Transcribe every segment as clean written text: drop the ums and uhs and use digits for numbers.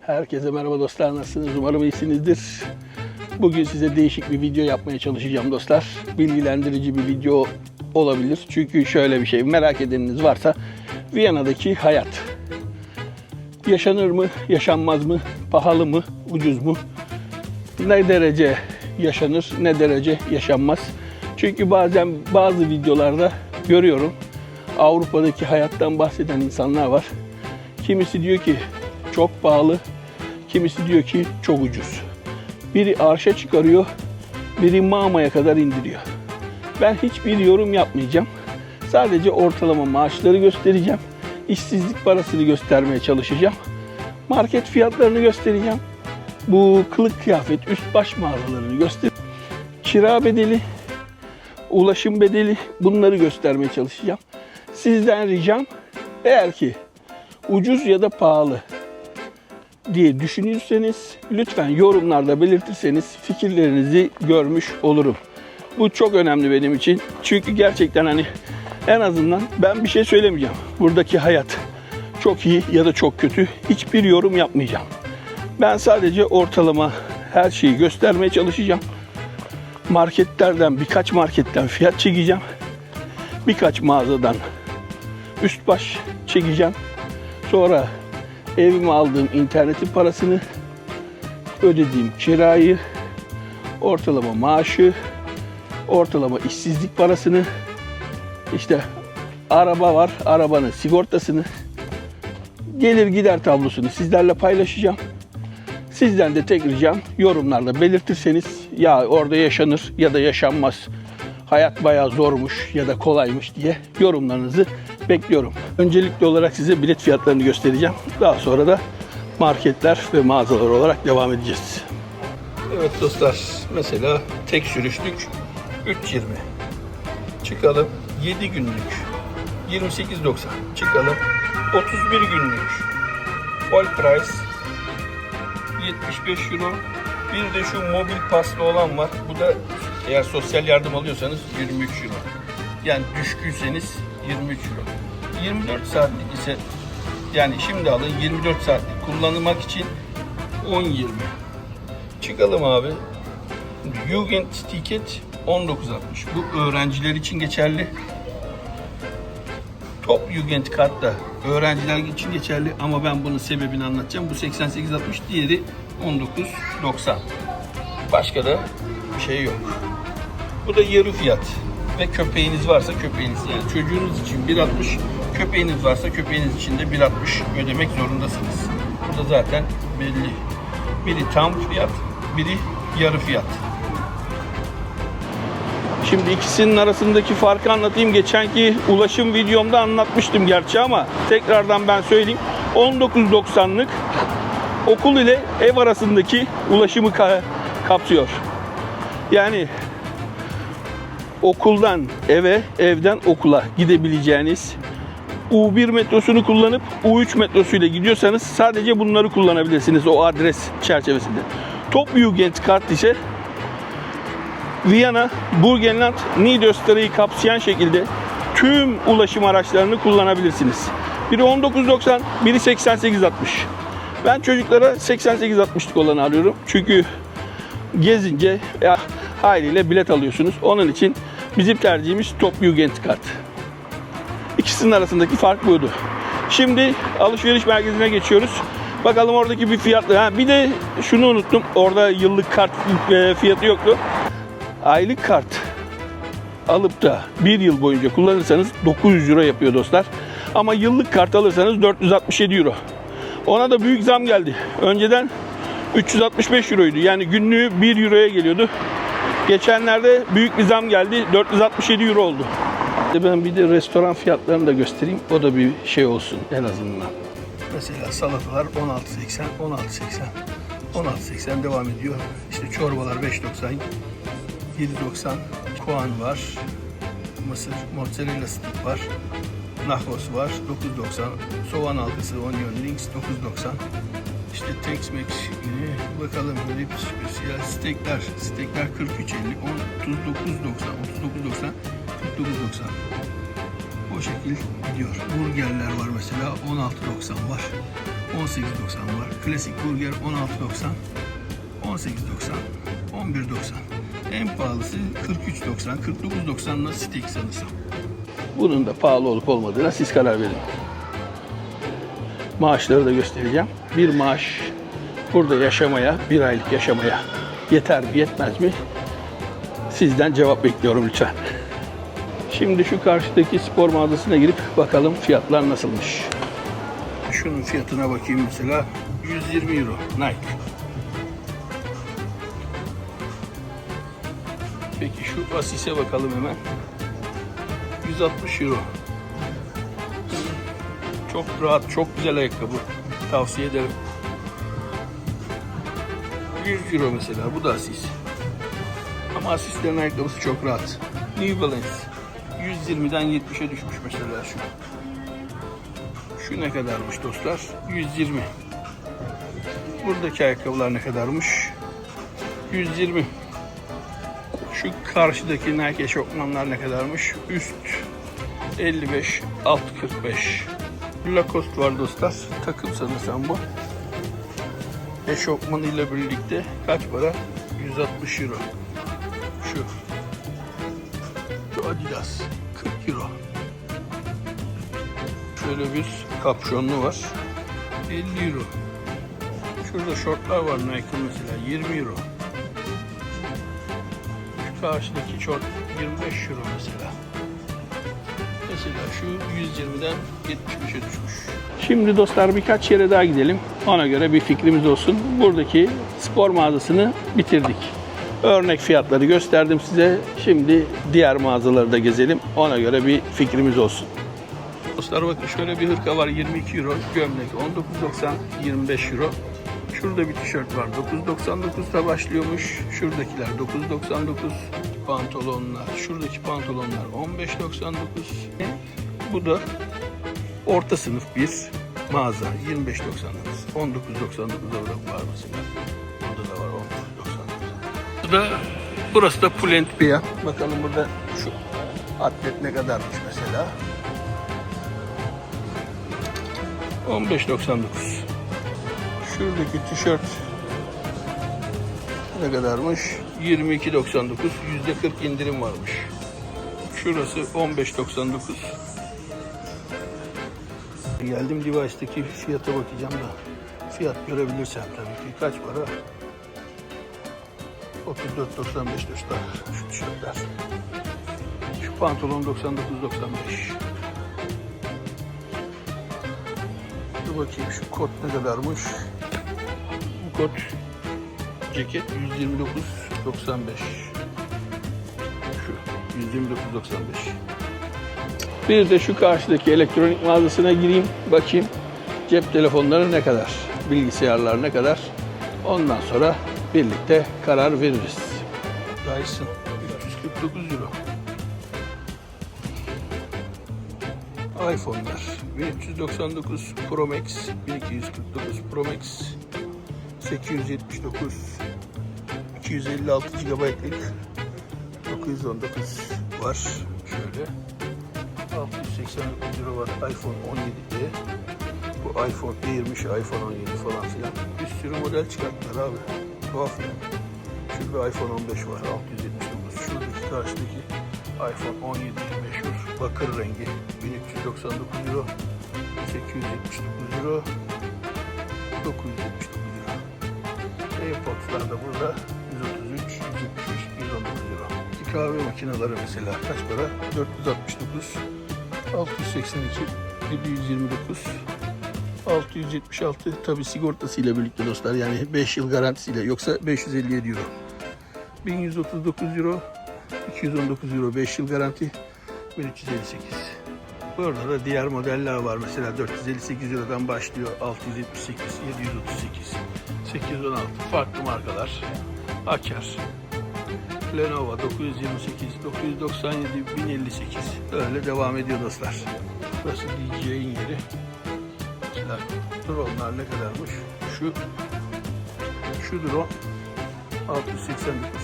Herkese merhaba dostlar, nasılsınız? Umarım iyisinizdir. Bugün size değişik bir video yapmaya çalışacağım dostlar. Bilgilendirici bir video olabilir. Çünkü şöyle bir şey, merak edeniniz varsa Viyana'daki hayat. Yaşanır mı, yaşanmaz mı, pahalı mı, ucuz mu? Ne derece yaşanır, ne derece yaşanmaz? Çünkü bazen bazı videolarda görüyorum Avrupa'daki hayattan bahseden insanlar var. Kimisi diyor ki çok pahalı, kimisi diyor ki çok ucuz. Biri arşa çıkarıyor, biri mamaya kadar indiriyor. Ben hiçbir yorum yapmayacağım. Sadece ortalama maaşları göstereceğim. İşsizlik parasını göstermeye çalışacağım. Market fiyatlarını göstereceğim. Bu kılık kıyafet, üst baş mağazalarını göstereceğim. Kira bedeli, ulaşım bedeli, bunları göstermeye çalışacağım. Sizden ricam, eğer ki ucuz ya da pahalı diye düşünürseniz lütfen yorumlarda belirtirseniz fikirlerinizi görmüş olurum. Bu çok önemli benim için. Çünkü gerçekten en azından ben bir şey söylemeyeceğim. Buradaki hayat çok iyi ya da çok kötü. Hiçbir yorum yapmayacağım. Ben sadece ortalama her şeyi göstermeye çalışacağım. Birkaç marketten fiyat çekeceğim. Birkaç mağazadan üst baş çekeceğim. Sonra evime aldığım internetin parasını, ödediğim kirayı, ortalama maaşı, ortalama işsizlik parasını, işte araba var, arabanın sigortasını, gelir gider tablosunu sizlerle paylaşacağım. Sizden de tek ricam yorumlarda belirtirseniz ya orada yaşanır ya da yaşanmaz, hayat bayağı zormuş ya da kolaymış diye yorumlarınızı bekliyorum. Öncelikli olarak size bilet fiyatlarını göstereceğim. Daha sonra da marketler ve mağazalar olarak devam edeceğiz. Evet dostlar, mesela tek sürüşlük 3.20. Çıkalım 7 günlük 28.90. Çıkalım 31 günlük full price 75 euro. Bir de şu mobil paslı olan var. Bu da eğer sosyal yardım alıyorsanız 23 euro. Yani düşküyseniz 23 euro. 24 saatlik ise yani şimdi alın 24 saatlik kullanmak için 10.20. Çıkalım abi. Jugendticket 19.60. Bu öğrenciler için geçerli. Top Jugendkart da öğrenciler için geçerli ama ben bunun sebebini anlatacağım. Bu 88.60, diğeri 19.90. Başka da bir şey yok. Bu da yarı fiyat. Ve köpeğiniz varsa köpeğiniz, yani çocuğunuz için 1.60, köpeğiniz varsa köpeğiniz için de 1.60 ödemek zorundasınız. Bu da zaten belli. Biri tam fiyat, biri yarı fiyat. Şimdi ikisinin arasındaki farkı anlatayım. Geçenki ulaşım videomda anlatmıştım gerçi ama tekrardan ben söyleyeyim. 19.90'lık okul ile ev arasındaki ulaşımı kapsıyor. Yani okuldan eve, evden okula gidebileceğiniz U1 metrosunu kullanıp U3 metrosuyla gidiyorsanız sadece bunları kullanabilirsiniz o adres çerçevesinde. Top Jugendkart ise Viyana, Burgenland, Niederösterreich'i kapsayan şekilde tüm ulaşım araçlarını kullanabilirsiniz. Biri 19.90, biri 88.60. Ben çocuklara 88.60'lık olanı alıyorum. Çünkü gezince haliyle bilet alıyorsunuz. Onun için bizim tercihimiz Top Jugendkart. İkisinin arasındaki fark buydu. Şimdi alışveriş merkezine geçiyoruz. Bakalım oradaki bir fiyatlı. Bir de şunu unuttum. Orada yıllık kart fiyatı yoktu. Aylık kart alıp da bir yıl boyunca kullanırsanız 900 euro yapıyor dostlar. Ama yıllık kart alırsanız 467 euro. Ona da büyük zam geldi. Önceden 365 euroydu. Yani günlüğü 1 euroya geliyordu. Geçenlerde büyük bir zam geldi. 467 euro oldu. Ben bir de restoran fiyatlarını da göstereyim. O da bir şey olsun en azından. Mesela salatalar 16.80, 16.80 devam ediyor. İşte çorbalar 5.90, 7.90, koğan var, mısır, mozzarella stick var, nachos var 9.90, soğan halkası, onion rings 9.90. İşte Tex-Mex bakalım ribs, steakler 43.50, 39.90, 39.90, 49.90. O şekil gidiyor. Burgerler var mesela 16.90 var. 18.90 var. Klasik burger 16.90, 18.90, 11.90. En pahalısı 43.90, 49.90'la steak sanırsam. Bunun da pahalı olup olmadığına siz karar verin. Maaşları da göstereceğim. Bir maaş burada yaşamaya, bir aylık yaşamaya yeter mi, yetmez mi? Sizden cevap bekliyorum lütfen. Şimdi şu karşıdaki spor mağazasına girip bakalım fiyatlar nasılmış. Şunun fiyatına bakayım mesela. 120 euro Nike. Peki şu Asis'e bakalım hemen. 160 euro. Çok rahat, çok güzel ayakkabı. Tavsiye ederim. 100 euro mesela. Bu da Asis. Ama Asis'lerin ayakkabısı çok rahat. New Balance. 120'den 70'e düşmüş mesela şu. Şu ne kadarmış dostlar? 120. Buradaki ayakkabılar ne kadarmış? 120. Şu karşıdaki Nike eşofmanlar ne kadarmış? Üst 55, alt 45. Lacoste var dostlar. Takım sanırsam bu. Eşofmanıyla birlikte kaç para? 160 euro. Şu Adidas 40 euro. Şöyle bir kapşonlu var. 50 euro. Şurada şortlar var Nike'ın mesela 20 euro. Şu karşıdaki şort 25 euro mesela. Mesela şu 120'den 75'e düşmüş. Şimdi dostlar birkaç yere daha gidelim. Ona göre bir fikrimiz olsun. Buradaki spor mağazasını bitirdik. Örnek fiyatları gösterdim size. Şimdi diğer mağazaları da gezelim. Ona göre bir fikrimiz olsun. Dostlar bakın şöyle bir hırka var 22 euro. Gömlek 19.90 25 euro. Şurada bir tişört var 9.99'da başlıyormuş. Şuradakiler 9.99. Pantolonlar. Şuradaki pantolonlar 15.99. Bu da orta sınıf bir mağaza 25.99. 19.99 orada var mesela. Burada da var 19.99. Burası da Pull&Bear. Bakalım burada şu atlet ne kadarmış mesela. 15.99. Şuradaki tişört ne kadarmış? 22.99. %40 indirim varmış. Şurası 15.99. Geldim Levi's'teki fiyata bakacağım da fiyat görebilirsem tabii ki kaç para? 34.95 dostlar şu tişörtler. Şu pantolon 99.95. Dur bakayım şu kot ne kadarmış? Bu kot ceket 129.95. Şu 129.95. Bir de şu karşıdaki elektronik mağazasına gireyim bakayım cep telefonları ne kadar, bilgisayarlar ne kadar. Ondan sonra birlikte karar veririz. Dyson 349 euro. iPhone'lar 1399 Pro Max, 1249 Pro Max, 879, 256 GB'lık 919 var. Şöyle 689 euro var iPhone 17'de. Bu iPhone Air'miş, iPhone 17 falan filan. Bir sürü model çıkarttılar abi. Tuhaf yani. Şurada iPhone 15 var 679. Şuradaki karşıdaki iPhone 17 meşhur bakır rengi 1399 euro, 879 euro, 979 euro. AirPods'lar da burada 133, 173, 119 euro. Kahve makineleri mesela kaç para? 469, 682, 729, 676 tabi sigortasıyla birlikte dostlar, yani 5 yıl garantisiyle, yoksa 557 euro. 1139 euro, 219 euro 5 yıl garanti, 1358. Burada da diğer modeller var mesela 458 eurodan başlıyor, 678, 738, 816 farklı markalar. Acer, Lenovo 928, 997, 1058 öyle devam ediyor dostlar. Burası DJ'in yeri. Mesela drone'lar ne kadarmış? Şu drone 689.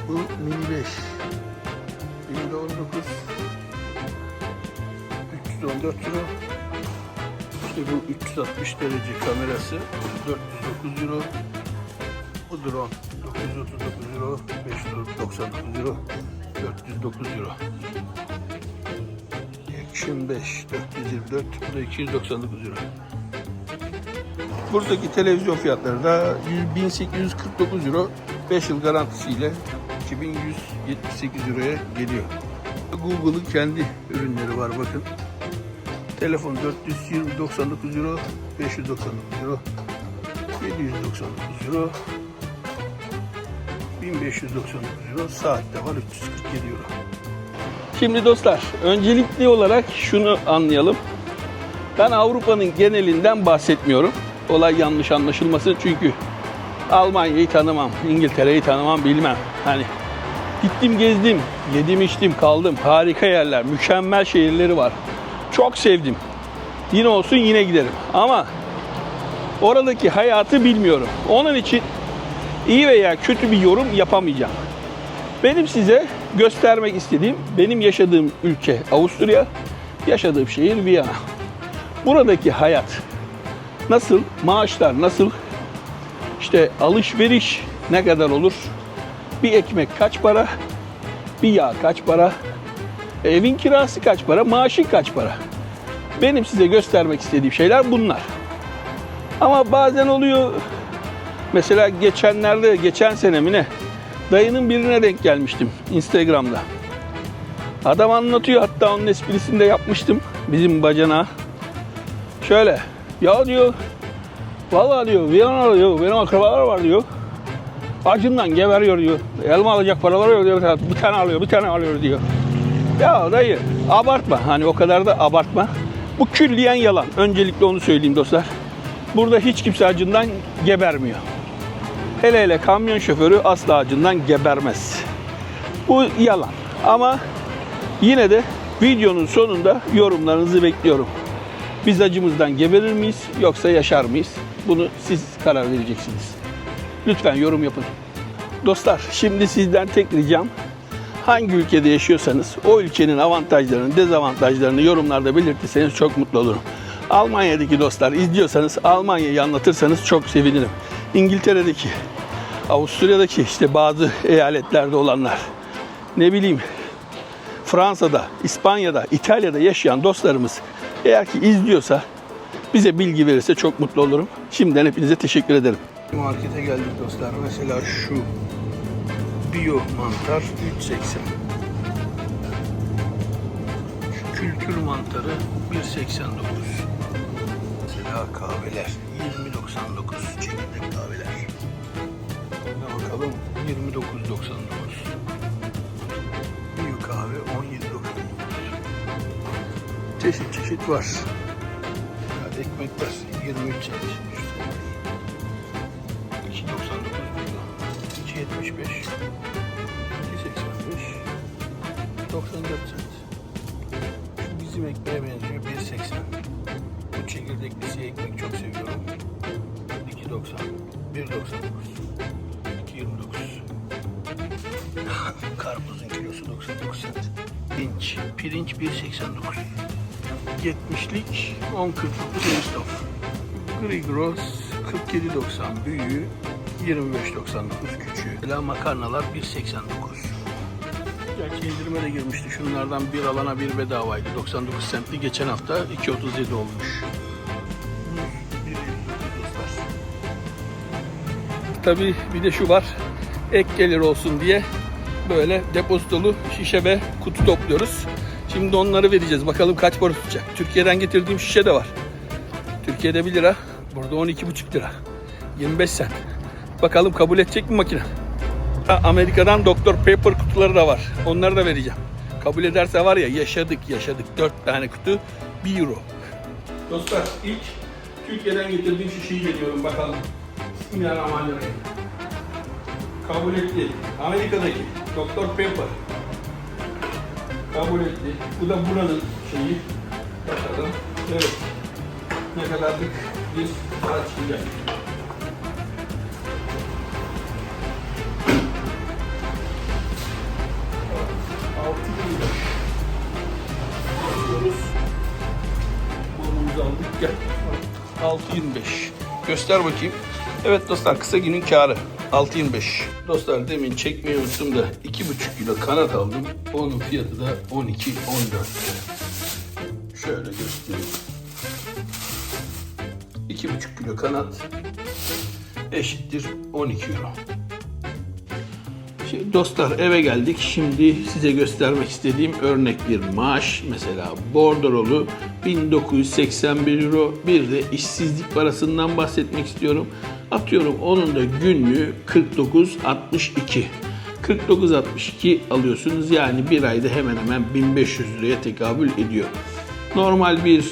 Bu Mini 5 1019 314 euro. Bu 360 derece kamerası 409 euro. Bu drone 939 euro, 599 euro, 409 euro. Action 5 424, bu da 299 euro. Buradaki televizyon fiyatları da 1849 euro, 5 yıl garantisiyle 2178 euroya geliyor. Google'ın kendi ürünleri var bakın. Telefon 499 euro, 599 euro, 799 euro, 1599 euro, saatte var 347 euro. Şimdi dostlar, öncelikli olarak şunu anlayalım. Ben Avrupa'nın genelinden bahsetmiyorum. Olay yanlış anlaşılmasın çünkü Almanya'yı tanımam, İngiltere'yi tanımam, bilmem. Hani gittim, gezdim, yedim, içtim, kaldım. Harika yerler, mükemmel şehirleri var. Çok sevdim. Yine olsun yine giderim. Ama oradaki hayatı bilmiyorum. Onun için iyi veya kötü bir yorum yapamayacağım. Benim size göstermek istediğim, benim yaşadığım ülke Avusturya, yaşadığım şehir Viyana. Buradaki hayat nasıl, maaşlar nasıl, işte alışveriş ne kadar olur, bir ekmek kaç para, bir yağ kaç para, evin kirası kaç para, maaşın kaç para. Benim size göstermek istediğim şeyler bunlar. Ama bazen oluyor, mesela geçen sene mi ne, dayının birine denk gelmiştim Instagram'da. Adam anlatıyor, hatta onun esprisini de yapmıştım bizim bacana. Şöyle, ya diyor, vallahi diyor, Viyana'da diyor, benim akrabalar var diyor. Acından geberiyor diyor. Elma alacak paraları yok diyor. Bir tane alıyor diyor. Ya dayı, abartma. Hani o kadar da abartma. Bu külliyen yalan. Öncelikle onu söyleyeyim dostlar. Burada hiç kimse acından gebermiyor. Hele hele kamyon şoförü asla acından gebermez. Bu yalan. Ama yine de videonun sonunda yorumlarınızı bekliyorum. Biz acımızdan geberir miyiz yoksa yaşar mıyız? Bunu siz karar vereceksiniz. Lütfen yorum yapın. Dostlar, şimdi sizden tek ricam, hangi ülkede yaşıyorsanız o ülkenin avantajlarını, dezavantajlarını yorumlarda belirtirseniz çok mutlu olurum. Almanya'daki dostlar izliyorsanız Almanya'yı anlatırsanız çok sevinirim. İngiltere'deki, Avusturya'daki, işte bazı eyaletlerde olanlar, ne bileyim Fransa'da, İspanya'da, İtalya'da yaşayan dostlarımız eğer ki izliyorsa bize bilgi verirse çok mutlu olurum. Şimdiden hepinize teşekkür ederim. Markete geldik dostlar. Mesela şu biyo mantar 3.80. Şu kültür mantarı 1.89. Mesela kahveler 20.99. Çekirdek kahveler. Buna bakalım 29.99. Biyo kahve 17.99. Çeşit çeşit var. Yani ekmekler 23 cent. 2.75, 2.85, 94 cent. Şu bizim ekmeğe benziyor, 1.80. Bu çekirdekli siyah ekmek çok seviyorum. 2.90, 1.99, 2.29. Karpuzun kilosu 99 cent. Pirinç 1.89. 70'lik 10.40'lık Kristof. Grigros 47.90 büyüğü, 25.99 küçüğü. Mesela makarnalar 1.89. Gerçi indirime de girmişti. Şunlardan bir alana bir bedavaydı. 99 centli. Geçen hafta 2.37 olmuş. Tabii bir de şu var. Ek gelir olsun diye böyle depozitolu şişe ve kutu topluyoruz. Şimdi onları vereceğiz. Bakalım kaç para tutacak. Türkiye'den getirdiğim şişe de var. Türkiye'de 1 lira. Burada 12,5 lira. 25 cent. Bakalım kabul edecek mi makine? Amerika'dan Dr. Pepper kutuları da var. Onları da vereceğim. Kabul ederse var ya, yaşadık. 4 tane kutu 1 euro. Dostlar, ilk Türkiye'den getirdiğim şişeyi veriyorum bakalım. Bismillahirrahmanirrahim. Kabul etti. Amerika'daki Dr. Pepper. Kabul etti. Bu da buranın şeyi. Bakalım. Evet. Ne kadarlık bir saat çıkacak. Alıyoruz. Kolumuzu aldık. Gel. 6.25. Göster bakayım. Evet dostlar, kısa günün kârı 6.25. Dostlar, demin çekmeyi unuttum da 2,5 kilo kanat aldım. Onun fiyatı da 12-14 lira. Şöyle göstereyim. 2,5 kilo kanat eşittir 12 euro. Şimdi dostlar, eve geldik. Şimdi size göstermek istediğim örnek bir maaş. Mesela bordrolu 1981 euro. Bir de işsizlik parasından bahsetmek istiyorum. Atıyorum onun da günlüğü 49.62. 49.62 alıyorsunuz. Yani bir ayda hemen hemen 1500 liraya tekabül ediyor. Normal bir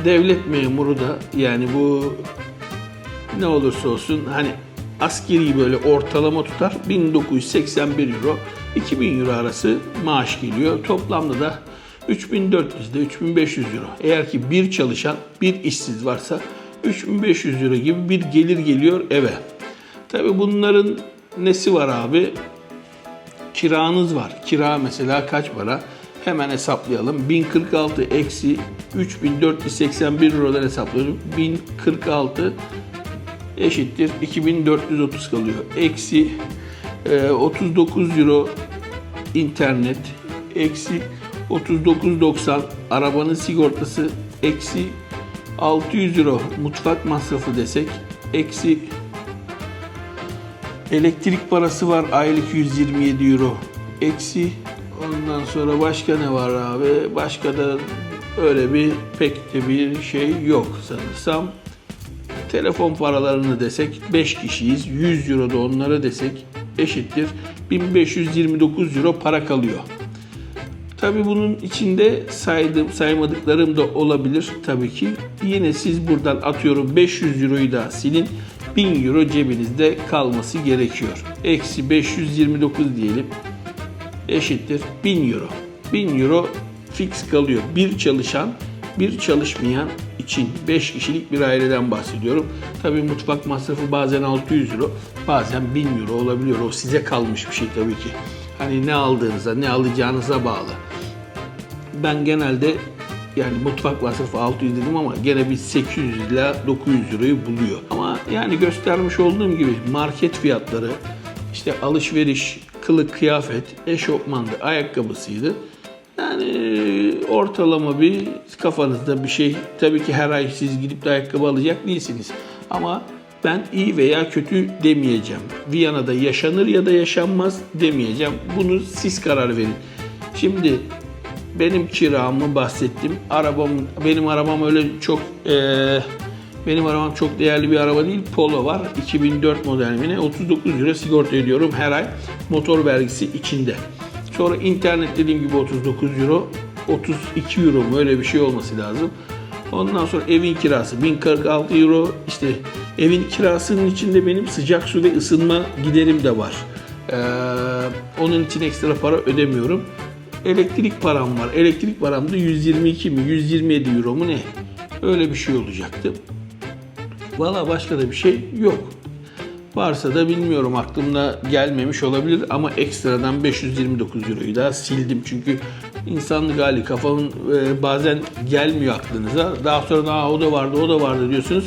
devlet memuru da, yani bu ne olursa olsun hani askeri böyle ortalama tutar, 1981 euro 2000 euro arası maaş geliyor. Toplamda da 3400 ile 3500 euro. Eğer ki bir çalışan, bir işsiz varsa 3500 euro gibi bir gelir geliyor eve. Tabi bunların nesi var abi? Kiranız var. Kira mesela kaç para? Hemen hesaplayalım. 1046 eksi 3481 eurodan hesaplıyorum. 1046 eşittir 2430 kalıyor. Eksi 39 euro internet, eksi 39.90 arabanın sigortası, eksi 600 euro mutfak masrafı desek, eksi elektrik parası var aylık 127 euro, eksi ondan sonra başka ne var abi? Başka da öyle bir pek de bir şey yok sanırsam. Telefon paralarını desek 5 kişiyiz, 100 euro da onlara desek eşittir 1529 euro para kalıyor. Tabi bunun içinde saymadıklarım da olabilir tabii ki. Yine siz buradan atıyorum 500 euroyu da silin, 1000 euro cebinizde kalması gerekiyor. Eksi 529 diyelim eşittir 1000 euro. 1000 euro fix kalıyor. Bir çalışan, bir çalışmayan için 5 kişilik bir aileden bahsediyorum. Tabii mutfak masrafı bazen 600 euro, bazen 1000 euro olabiliyor. O size kalmış bir şey tabii ki. Hani ne aldığınıza, ne alacağınıza bağlı. Ben genelde yani mutfak masrafı 600 dedim ama gene bir 800 ila 900 euroyu buluyor. Ama yani göstermiş olduğum gibi market fiyatları, işte alışveriş, kılık kıyafet, eşofmandı, ayakkabısıydı. Yani ortalama bir kafanızda bir şey. Tabii ki her ay siz gidip de ayakkabı alacak değilsiniz. Ama ben iyi veya kötü demeyeceğim. Viyana'da yaşanır ya da yaşanmaz demeyeceğim. Bunu siz karar verin. Şimdi benim kiramı bahsettim. Benim arabam öyle çok benim arabam çok değerli bir araba değil. Polo var. 2004 model yine. 39 lira sigorta ediyorum her ay. Motor vergisi içinde. Sonra internet dediğim gibi 39 euro. 32 euro mu öyle bir şey olması lazım. Ondan sonra evin kirası 1046 euro. İşte evin kirasının içinde benim sıcak su ve ısınma giderim de var. Onun için ekstra para ödemiyorum. Elektrik param var. Elektrik param da 122 mi 127 euro mu ne? Öyle bir şey olacaktı. Valla başka da bir şey yok. Varsa da bilmiyorum, aklımda gelmemiş olabilir ama ekstradan 529 euroyu da sildim. Çünkü insanlık hali, kafamın bazen gelmiyor aklınıza. Daha sonra o da vardı diyorsunuz.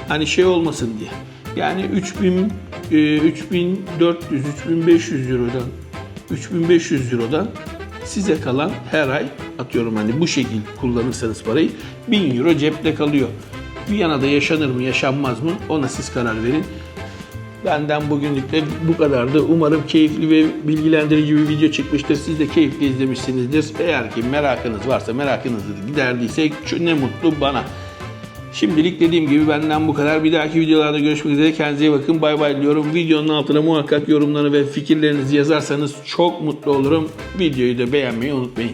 Hani şey olmasın diye. Yani 3400, 3500 eurodan size kalan her ay, atıyorum hani bu şekil kullanırsanız parayı, 1000 euro cepte kalıyor. Viyana'da yaşanır mı yaşanmaz mı ona siz karar verin. Benden bugünlük de bu kadardı. Umarım keyifli ve bilgilendirici bir video çıkmıştır. Siz de keyifli izlemişsinizdir. Eğer ki merakınız varsa, merakınızı giderdiysek ne mutlu bana. Şimdilik dediğim gibi benden bu kadar. Bir dahaki videolarda görüşmek üzere. Kendinize iyi bakın. Bay bay diyorum. Videonun altına muhakkak yorumlarını ve fikirlerinizi yazarsanız çok mutlu olurum. Videoyu da beğenmeyi unutmayın.